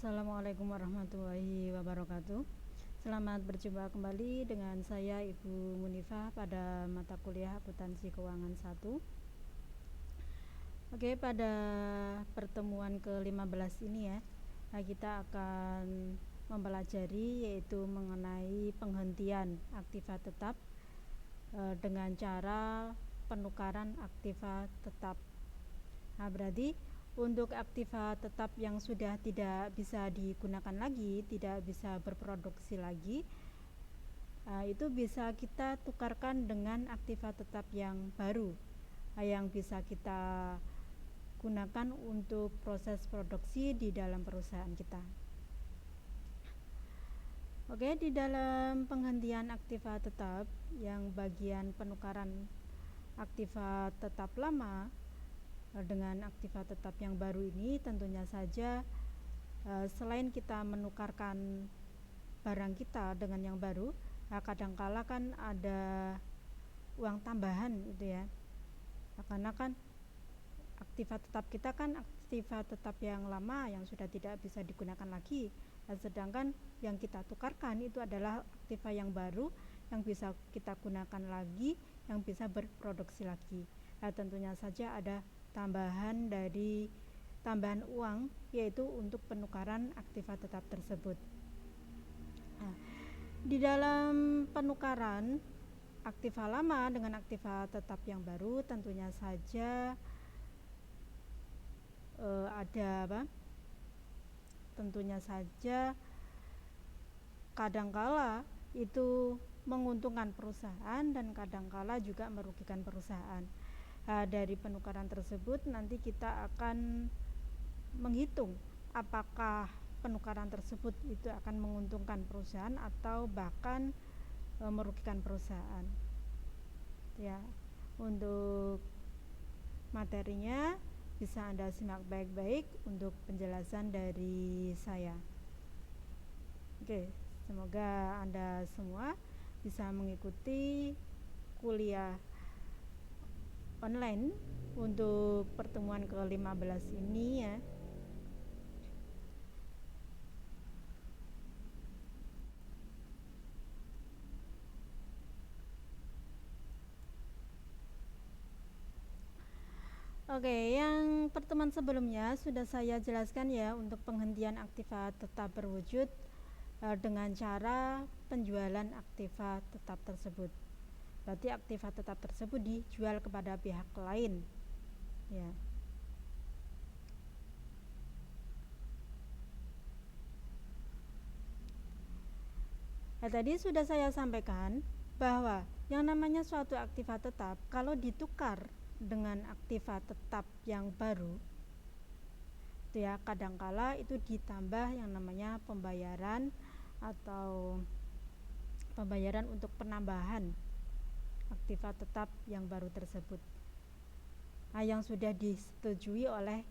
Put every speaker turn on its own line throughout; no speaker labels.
Assalamualaikum warahmatullahi wabarakatuh. Selamat berjumpa kembali dengan saya Ibu Munifah pada mata kuliah Akuntansi Keuangan 1. Oke, pada pertemuan ke-15 ini ya, kita akan mempelajari yaitu mengenai penghentian aktiva tetap dengan cara penukaran aktiva tetap. Nah, berarti untuk aktiva tetap yang sudah tidak bisa digunakan lagi, tidak bisa berproduksi lagi, itu bisa kita tukarkan dengan aktiva tetap yang baru, yang bisa kita gunakan untuk proses produksi di dalam perusahaan kita. Oke, di dalam penghentian aktiva tetap yang bagian penukaran aktiva tetap lama dengan aktiva tetap yang baru ini, tentunya saja selain kita menukarkan barang kita dengan yang baru, kadangkala kan ada uang tambahan gitu ya, karena kan aktiva tetap kita kan aktiva tetap yang lama yang sudah tidak bisa digunakan lagi, sedangkan yang kita tukarkan itu adalah aktiva yang baru yang bisa kita gunakan lagi, yang bisa berproduksi lagi. Tentunya saja ada tambahan uang, yaitu untuk penukaran aktiva tetap tersebut. Di dalam penukaran aktiva lama dengan aktiva tetap yang baru, tentunya saja tentunya saja kadangkala itu menguntungkan perusahaan dan kadangkala juga merugikan perusahaan. Dari penukaran tersebut nanti kita akan menghitung apakah penukaran tersebut itu akan menguntungkan perusahaan atau bahkan merugikan perusahaan. Ya, untuk materinya bisa Anda simak baik-baik untuk penjelasan dari saya. Oke, semoga Anda semua bisa mengikuti kuliah online untuk pertemuan ke-15 ini ya. Oke, yang pertemuan sebelumnya sudah saya jelaskan ya untuk penghentian aktiva tetap berwujud dengan cara penjualan aktiva tetap tersebut. Berarti aktiva tetap tersebut dijual kepada pihak lain ya. Tadi sudah saya sampaikan bahwa yang namanya suatu aktiva tetap kalau ditukar dengan aktiva tetap yang baru itu ya, kadangkala itu ditambah yang namanya pembayaran atau pembayaran untuk penambahan aktiva tetap yang baru tersebut, yang sudah disetujui oleh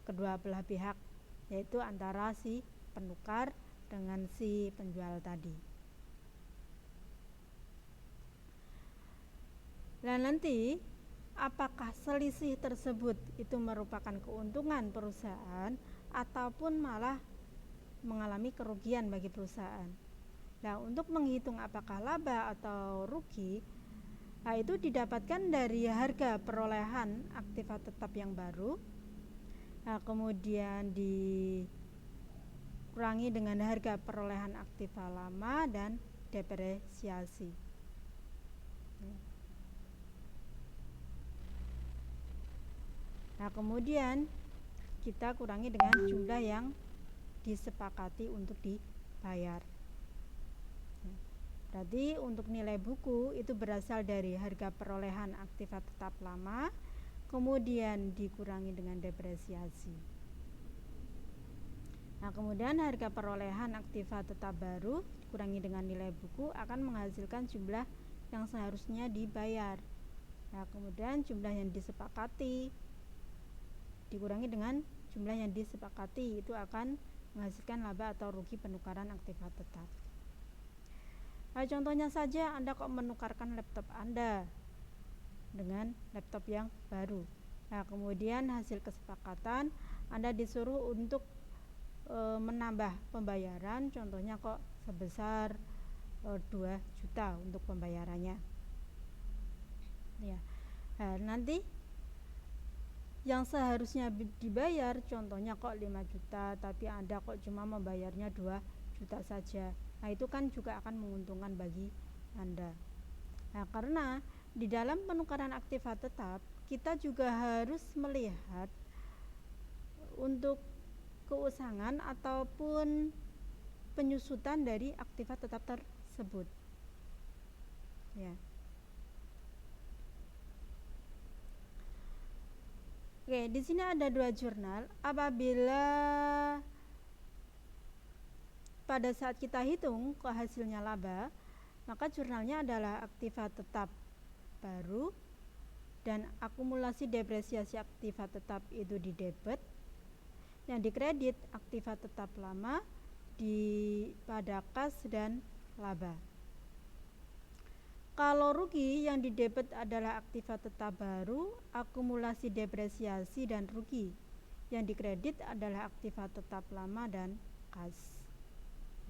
kedua belah pihak, yaitu antara si penukar dengan si penjual tadi. Dan nanti apakah selisih tersebut itu merupakan keuntungan perusahaan ataupun malah mengalami kerugian bagi perusahaan. Nah, untuk menghitung apakah laba atau rugi, itu didapatkan dari harga perolehan aktiva tetap yang baru, kemudian dikurangi dengan harga perolehan aktiva lama dan depresiasi. Nah, kemudian kita kurangi dengan jumlah yang disepakati untuk dibayar. Berarti untuk nilai buku itu berasal dari harga perolehan aktiva tetap lama, kemudian dikurangi dengan depresiasi. Nah, kemudian harga perolehan aktiva tetap baru dikurangi dengan nilai buku akan menghasilkan jumlah yang seharusnya dibayar. Nah, kemudian jumlah yang disepakati dikurangi dengan jumlah yang disepakati itu akan menghasilkan laba atau rugi penukaran aktiva tetap. Nah, contohnya saja Anda kok menukarkan laptop Anda dengan laptop yang baru. Nah, kemudian hasil kesepakatan Anda disuruh untuk menambah pembayaran, contohnya kok sebesar 2 juta untuk pembayarannya. Ya. Nah, nanti yang seharusnya dibayar contohnya kok 5 juta tapi Anda kok cuma membayarnya 2 juta saja. Nah, itu kan juga akan menguntungkan bagi Anda. Nah, karena di dalam penukaran aktiva tetap kita juga harus melihat untuk keusangan ataupun penyusutan dari aktiva tetap tersebut. Ya. Oke, di sini ada 2 jurnal. Apabila pada saat kita hitung ke hasilnya laba, maka jurnalnya adalah aktiva tetap baru dan akumulasi depresiasi aktiva tetap itu di debit, yang di kredit aktiva tetap lama pada kas dan laba. Kalau rugi yang di debit adalah aktiva tetap baru, akumulasi depresiasi dan rugi. Yang di kredit adalah aktiva tetap lama dan kas.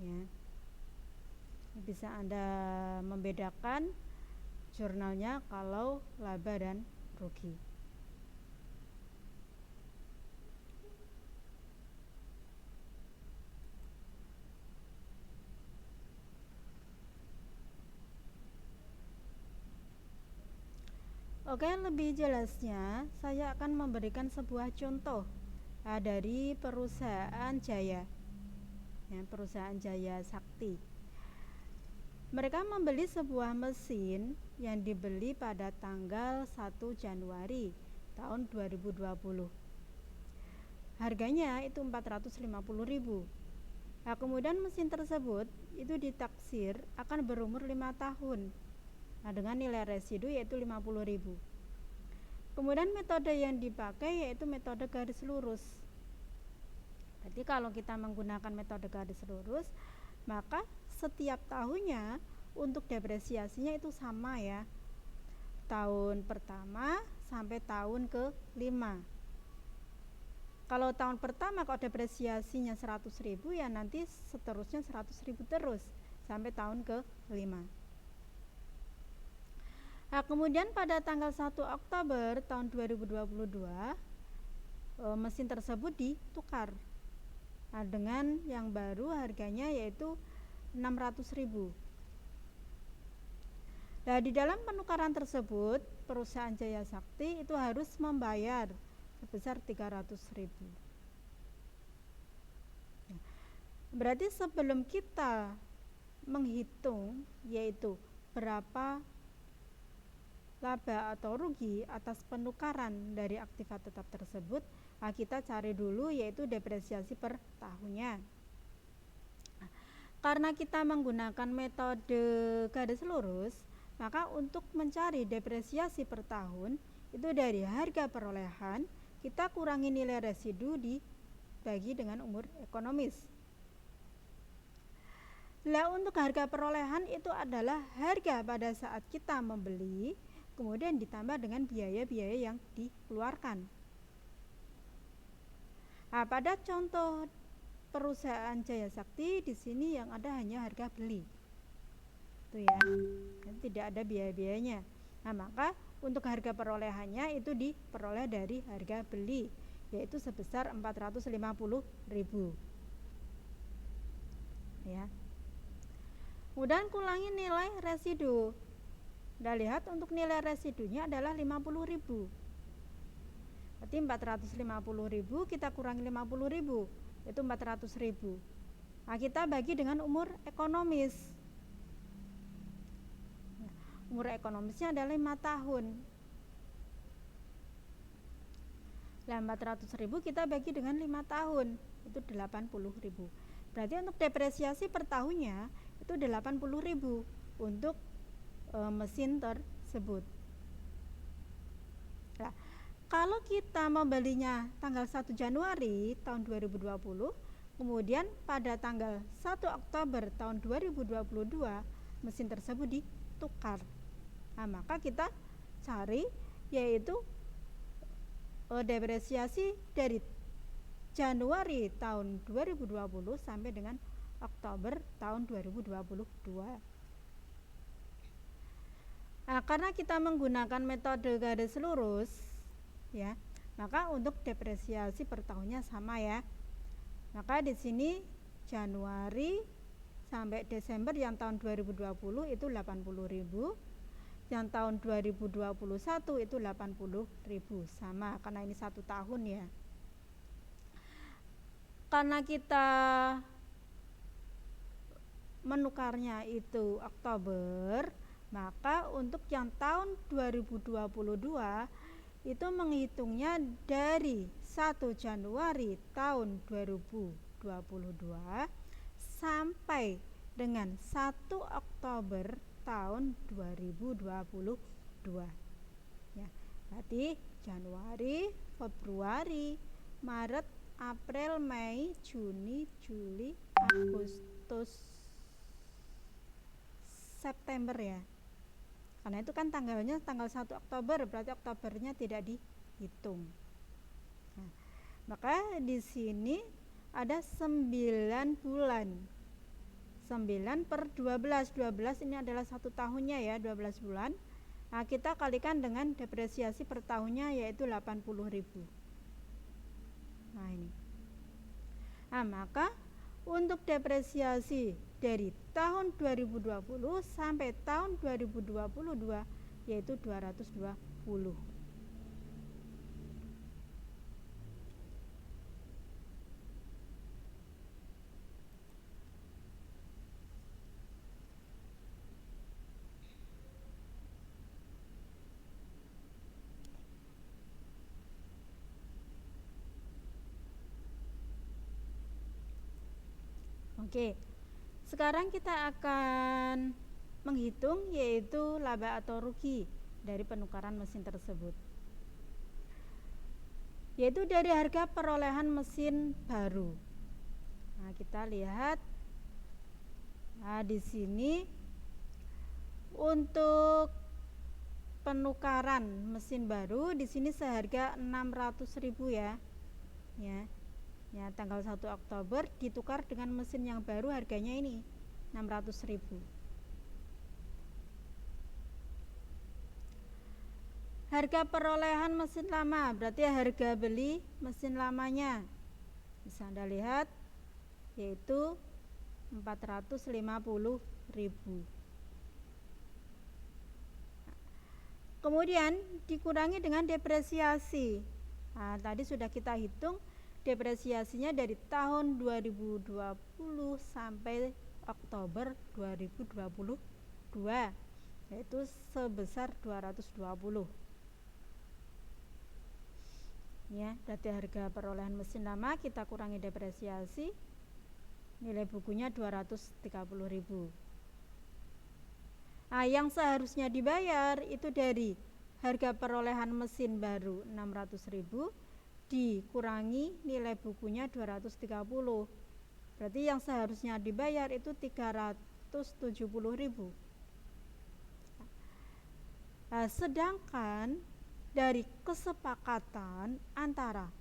Ya. Bisa Anda membedakan jurnalnya kalau laba dan rugi. Oke, lebih jelasnya saya akan memberikan sebuah contoh dari perusahaan Jaya, ya, perusahaan Jaya Sakti. Mereka membeli sebuah mesin yang dibeli pada tanggal 1 Januari tahun 2020. Harganya itu 450.000. Nah, kemudian mesin tersebut itu ditaksir akan berumur 5 tahun. Nah, dengan nilai residu yaitu 50.000. Kemudian metode yang dipakai yaitu metode garis lurus. Jadi kalau kita menggunakan metode garis lurus, maka setiap tahunnya untuk depresiasinya itu sama ya. Tahun pertama sampai tahun ke-5. Kalau tahun pertama kalau depresiasinya 100.000 ya nanti seterusnya 100.000 terus sampai tahun ke-5. Nah, kemudian pada tanggal 1 Oktober tahun 2022 mesin tersebut ditukar. Nah, dengan yang baru harganya yaitu 600.000. Nah, di dalam penukaran tersebut perusahaan Jaya Sakti itu harus membayar sebesar 300.000. Nah, berarti sebelum kita menghitung yaitu berapa laba atau rugi atas penukaran dari aktiva tetap tersebut, nah kita cari dulu yaitu depresiasi per tahunnya. Nah, karena kita menggunakan metode garis lurus, maka untuk mencari depresiasi per tahun itu dari harga perolehan kita kurangi nilai residu dibagi dengan umur ekonomis. Nah, untuk harga perolehan itu adalah harga pada saat kita membeli kemudian ditambah dengan biaya-biaya yang dikeluarkan. Nah, pada contoh perusahaan Jaya Sakti di sini yang ada hanya harga beli. Itu ya. Tidak ada biaya-biayanya. Nah, maka untuk harga perolehannya itu diperoleh dari harga beli yaitu sebesar 450.000. Ya. Kemudian kurangi nilai residu. Kita lihat untuk nilai residunya adalah 50.000. Berarti 450.000 kita kurangi 50.000 itu 400.000. Nah, kita bagi dengan umur ekonomis. Nah, umur ekonomisnya adalah 5 tahun. Nah, 400.000 kita bagi dengan 5 tahun itu 80.000. Berarti untuk depresiasi per tahunnya itu 80.000 untuk mesin tersebut. Nah, kalau kita membelinya tanggal 1 Januari tahun 2020, kemudian pada tanggal 1 Oktober tahun 2022 mesin tersebut ditukar. Nah, maka kita cari yaitu depresiasi dari Januari tahun 2020 sampai dengan Oktober tahun 2022. Nah, karena kita menggunakan metode garis lurus ya, maka untuk depresiasi per tahunnya sama ya. Maka di sini Januari sampai Desember yang tahun 2020 itu 80.000, yang tahun 2021 itu 80.000, sama karena ini 1 tahun ya. Karena kita menukarnya itu Oktober, maka untuk yang tahun 2022 itu menghitungnya dari 1 Januari tahun 2022 sampai dengan 1 Oktober tahun 2022 ya. Berarti Januari, Februari, Maret, April, Mei, Juni, Juli, Agustus, September ya. Karena itu kan tanggalnya tanggal 1 Oktober, berarti Oktobernya tidak dihitung. Nah, maka di sini ada 9 bulan. 9 per 12. 12 ini adalah 1 tahunnya ya, 12 bulan. Nah, kita kalikan dengan depresiasi per tahunnya yaitu 80.000. Nah, ini. Nah, maka untuk depresiasi dari tahun 2020 sampai tahun 2022 yaitu 220. Oke, sekarang kita akan menghitung yaitu laba atau rugi dari penukaran mesin tersebut, yaitu dari harga perolehan mesin baru. Nah, kita lihat, nah di sini untuk penukaran mesin baru di sini seharga 600.000 ya. Ya, tanggal 1 Oktober ditukar dengan mesin yang baru harganya ini 600.000. Harga perolehan mesin lama berarti harga beli mesin lamanya. Bisa Anda lihat yaitu 450.000. Kemudian dikurangi dengan depresiasi. Nah, tadi sudah kita hitung depresiasinya dari tahun 2020 sampai Oktober 2022 yaitu sebesar 220 ya. Berarti harga perolehan mesin lama kita kurangi depresiasi, nilai bukunya 230.000. Nah, yang seharusnya dibayar itu dari harga perolehan mesin baru 600.000 dikurangi nilai bukunya 230. Berarti yang seharusnya dibayar itu 370.000. Nah, sedangkan dari kesepakatan antara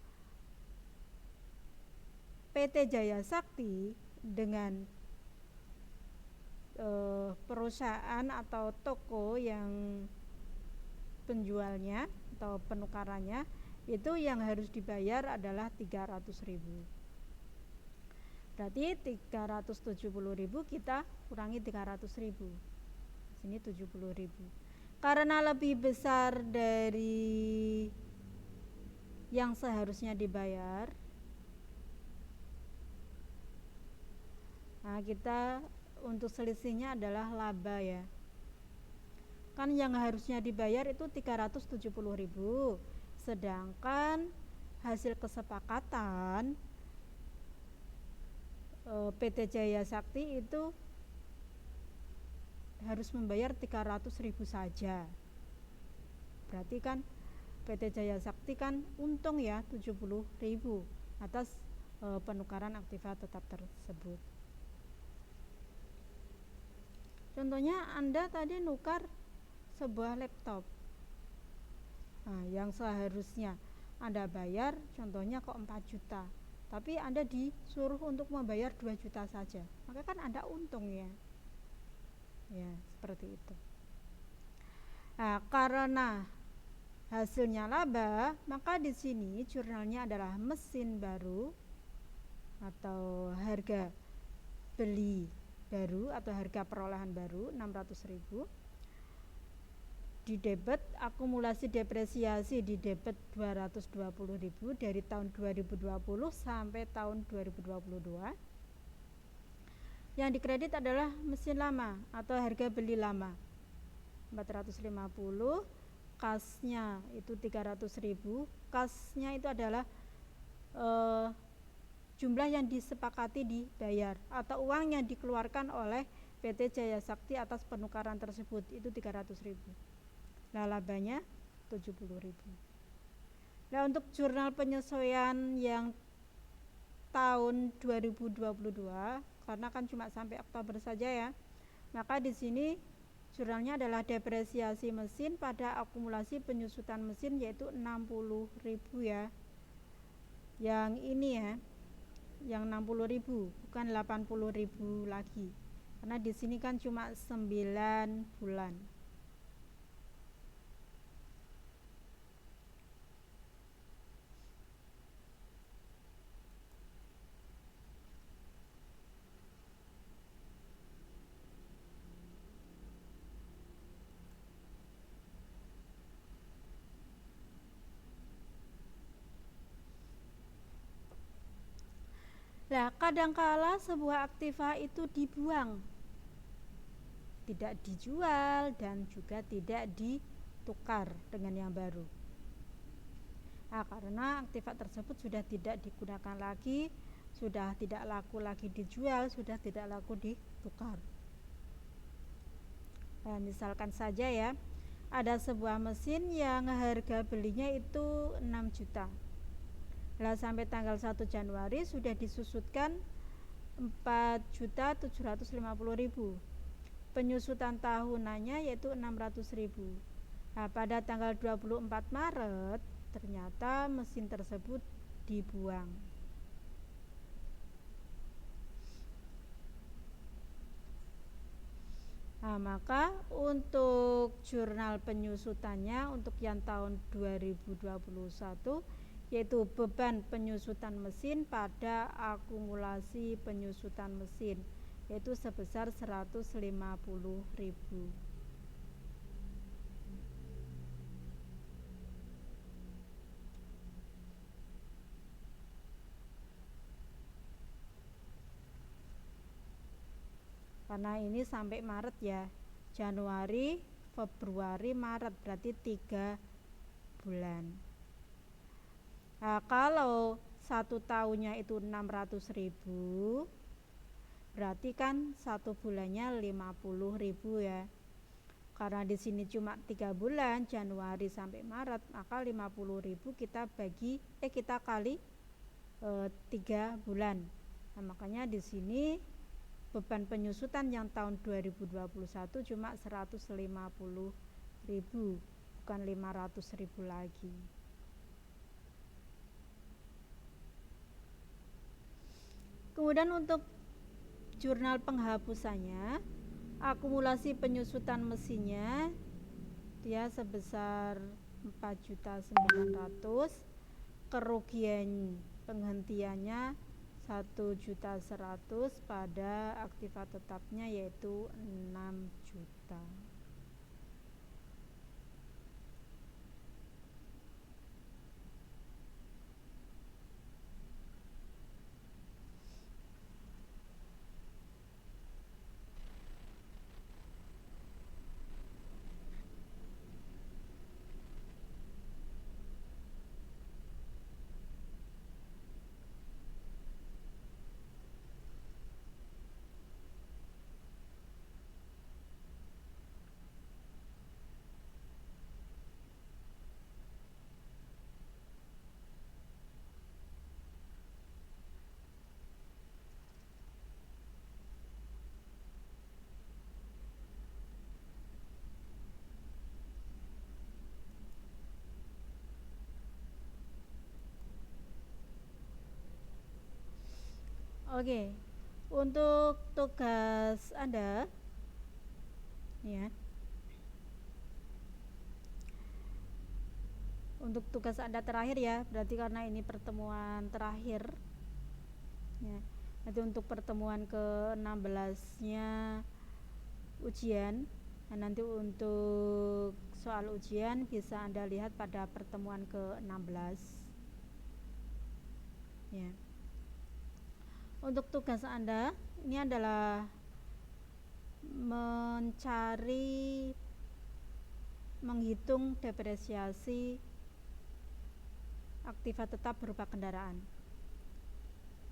PT Jaya Sakti dengan perusahaan atau toko yang penjualnya atau penukarannya itu yang harus dibayar adalah 300.000. Berarti 370.000 kita kurangi 300.000. Sini 70.000. Karena lebih besar dari yang seharusnya dibayar, nah kita untuk selisihnya adalah laba ya. Kan yang harusnya dibayar itu 370.000. Sedangkan hasil kesepakatan PT Jaya Sakti itu harus membayar 300.000 saja. Berarti kan PT Jaya Sakti kan untung ya 70.000 atas penukaran aktiva tetap tersebut. Contohnya Anda tadi nukar sebuah laptop. Nah, yang seharusnya Anda bayar contohnya kok 4 juta. tapi Anda disuruh untuk membayar 2 juta saja, maka kan Anda untung ya. Ya, seperti itu. Nah, karena hasilnya laba, maka di sini jurnalnya adalah mesin baru atau harga beli baru atau harga perolehan baru 600.000, di debit akumulasi depresiasi di debit 220.000 dari tahun 2020 sampai tahun 2022. Yang dikredit adalah mesin lama atau harga beli lama 450, kasnya itu 300.000. Kasnya itu adalah jumlah yang disepakati dibayar atau uang yang dikeluarkan oleh PT Jaya Sakti atas penukaran tersebut, itu 300.000. Nah, labanya 70.000. Nah, untuk jurnal penyesuaian yang tahun 2022, karena kan cuma sampai Oktober saja ya, maka di sini jurnalnya adalah depresiasi mesin pada akumulasi penyusutan mesin, yaitu 60.000 ya. Yang ini ya, yang 60.000, bukan 80.000 lagi. Karena di sini kan cuma 9 bulan. Nah, kadangkala sebuah aktiva itu dibuang, tidak dijual dan juga tidak ditukar dengan yang baru. Nah, karena aktiva tersebut sudah tidak digunakan lagi, sudah tidak laku lagi dijual, sudah tidak laku ditukar. Nah, misalkan saja ya, ada sebuah mesin yang harga belinya itu 6 juta. Nah, sampai tanggal 1 Januari sudah disusutkan 4.750.000. Penyusutan tahunannya yaitu 600.000. Nah, pada tanggal 24 Maret ternyata mesin tersebut dibuang. Nah, maka untuk jurnal penyusutannya untuk yang tahun 2021 yaitu beban penyusutan mesin pada akumulasi penyusutan mesin, yaitu sebesar 150.000. Karena ini sampai Maret ya, Januari, Februari, Maret, berarti 3 bulan. Nah, kalau 1 tahunnya itu 600.000, berarti kan 1 bulannya 50.000 ya. Karena di sini cuma 3 bulan, Januari sampai Maret, maka 50.000 kita kali 3 bulan. Nah, makanya di sini beban penyusutan yang tahun 2021 cuma 150.000, bukan 500.000 lagi. Kemudian untuk jurnal penghapusannya, akumulasi penyusutan mesinnya dia sebesar 4.900.000, kerugian penghentiannya 1.100.000 pada aktiva tetapnya yaitu 6 juta. Oke, untuk tugas Anda ya. Untuk tugas Anda terakhir ya, berarti karena ini pertemuan terakhir ya. Nanti untuk pertemuan ke-16-nya ujian. Nah, nanti untuk soal ujian bisa Anda lihat pada pertemuan ke-16 ya. Untuk tugas Anda ini adalah menghitung depresiasi aktiva tetap berupa kendaraan.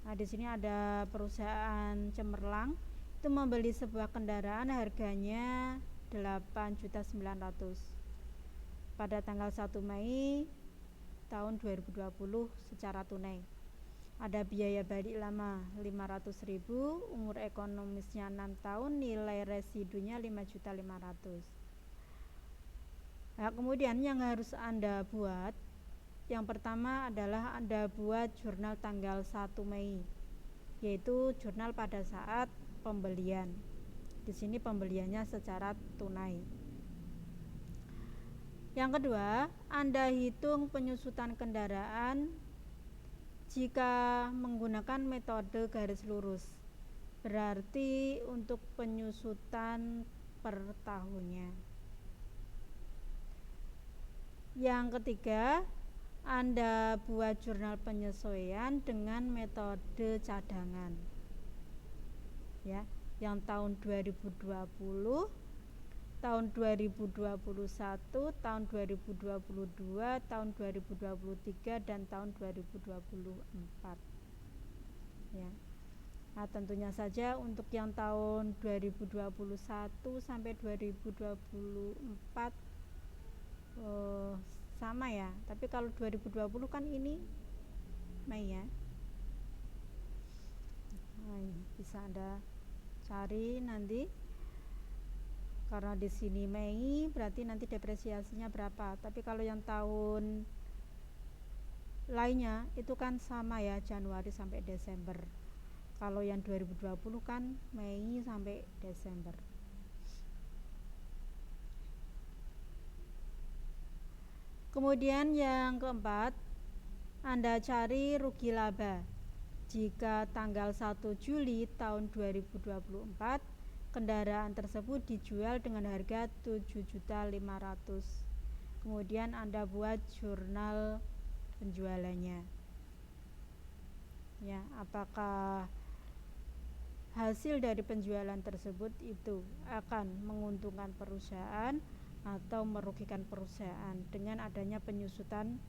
Nah, di sini ada perusahaan Cemerlang itu membeli sebuah kendaraan harganya 8.900.000 pada tanggal 1 Mei tahun 2020 secara tunai. Ada biaya balik lama 500.000, umur ekonomisnya 6 tahun, nilai residunya 5.500.000. Nah, kemudian yang harus Anda buat, yang pertama adalah Anda buat jurnal tanggal 1 Mei, yaitu jurnal pada saat pembelian. Di sini pembeliannya secara tunai. Yang kedua, Anda hitung penyusutan kendaraan jika menggunakan metode garis lurus. Berarti untuk penyusutan per tahunnya. Yang ketiga, Anda buat jurnal penyesuaian dengan metode cadangan. Ya, yang tahun 2020, tahun 2021, tahun 2022, tahun 2023 dan tahun 2024. Ya. Nah, tentunya saja untuk yang tahun 2021 sampai 2024 sama ya. Tapi kalau 2020 kan ini Mei ya. Nah, bisa Anda cari nanti. Karena di sini Mei, berarti nanti depresiasinya berapa. Tapi kalau yang tahun lainnya itu kan sama ya, Januari sampai Desember. Kalau yang 2020 kan Mei sampai Desember. Kemudian yang keempat, Anda cari rugi laba. Jika tanggal 1 Juli tahun 2024 kendaraan tersebut dijual dengan harga 7.500.000. Kemudian Anda buat jurnal penjualannya. Ya, apakah hasil dari penjualan tersebut itu akan menguntungkan perusahaan atau merugikan perusahaan dengan adanya penyusutan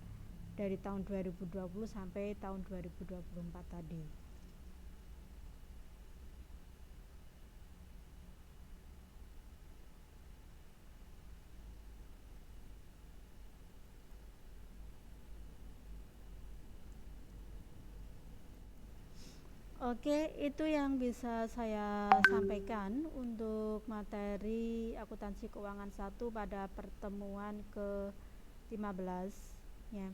dari tahun 2020 sampai tahun 2024 tadi. Oke, itu yang bisa saya sampaikan untuk materi akuntansi keuangan 1 pada pertemuan ke-15 ya.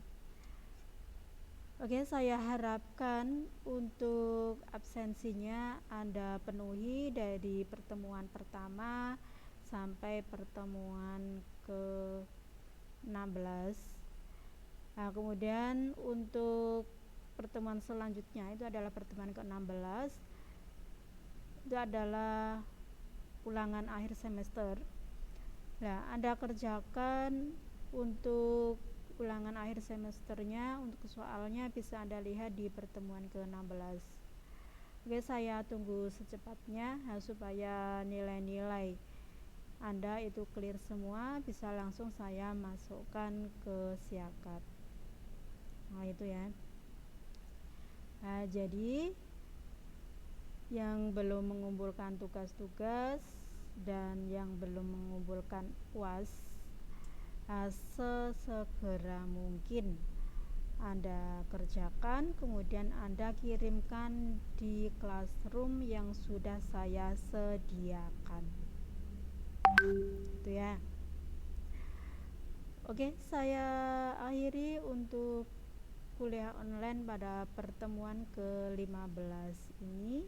Oke, saya harapkan untuk absensinya Anda penuhi dari pertemuan pertama sampai pertemuan ke-16. Nah, kemudian untuk pertemuan selanjutnya itu adalah pertemuan ke-16. Itu adalah ulangan akhir semester. Nah, Anda kerjakan untuk ulangan akhir semesternya, untuk soalnya bisa Anda lihat di pertemuan ke-16. Oke, saya tunggu secepatnya supaya nilai-nilai Anda itu clear semua, bisa langsung saya masukkan ke Siakat. Nah, itu ya. Nah, jadi yang belum mengumpulkan tugas-tugas dan yang belum mengumpulkan UAS, sesegera mungkin Anda kerjakan, kemudian Anda kirimkan di classroom yang sudah saya sediakan. Itu ya. Oke, saya akhiri untuk kuliah online pada pertemuan ke-15 ini.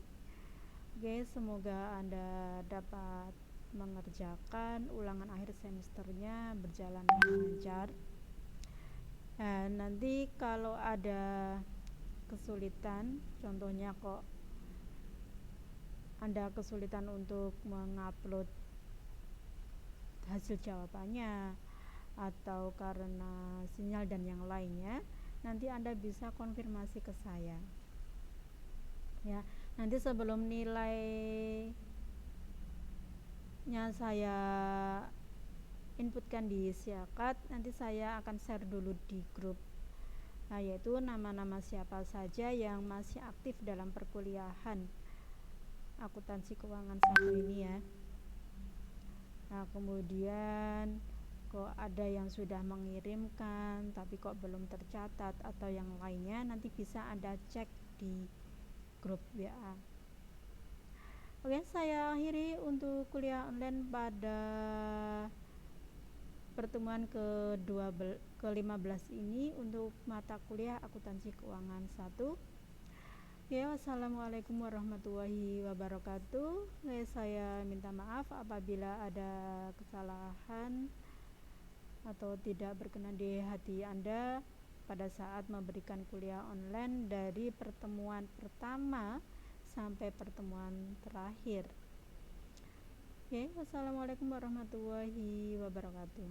Oke, semoga Anda dapat mengerjakan ulangan akhir semesternya berjalan lancar. Nah, nanti kalau ada kesulitan, contohnya kok Anda kesulitan untuk mengupload hasil jawabannya atau karena sinyal dan yang lainnya, nanti Anda bisa konfirmasi ke saya. Ya, nanti sebelum nilainya saya inputkan di Siakat, nanti saya akan share dulu di grup. Nah, yaitu nama-nama siapa saja yang masih aktif dalam perkuliahan akuntansi keuangan 1 ini ya. Nah, kemudian kok ada yang sudah mengirimkan tapi kok belum tercatat atau yang lainnya, nanti bisa Anda cek di grup WA. Oke, saya akhiri untuk kuliah online pada pertemuan ke-15 ini untuk mata kuliah akuntansi keuangan 1. Ya, wassalamualaikum warahmatullahi wabarakatuh. Saya minta maaf apabila ada kesalahan atau tidak berkenan di hati Anda pada saat memberikan kuliah online dari pertemuan pertama sampai pertemuan terakhir. Oke, wassalamualaikum warahmatullahi wabarakatuh.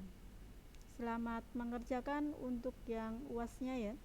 Selamat mengerjakan untuk yang UAS-nya ya.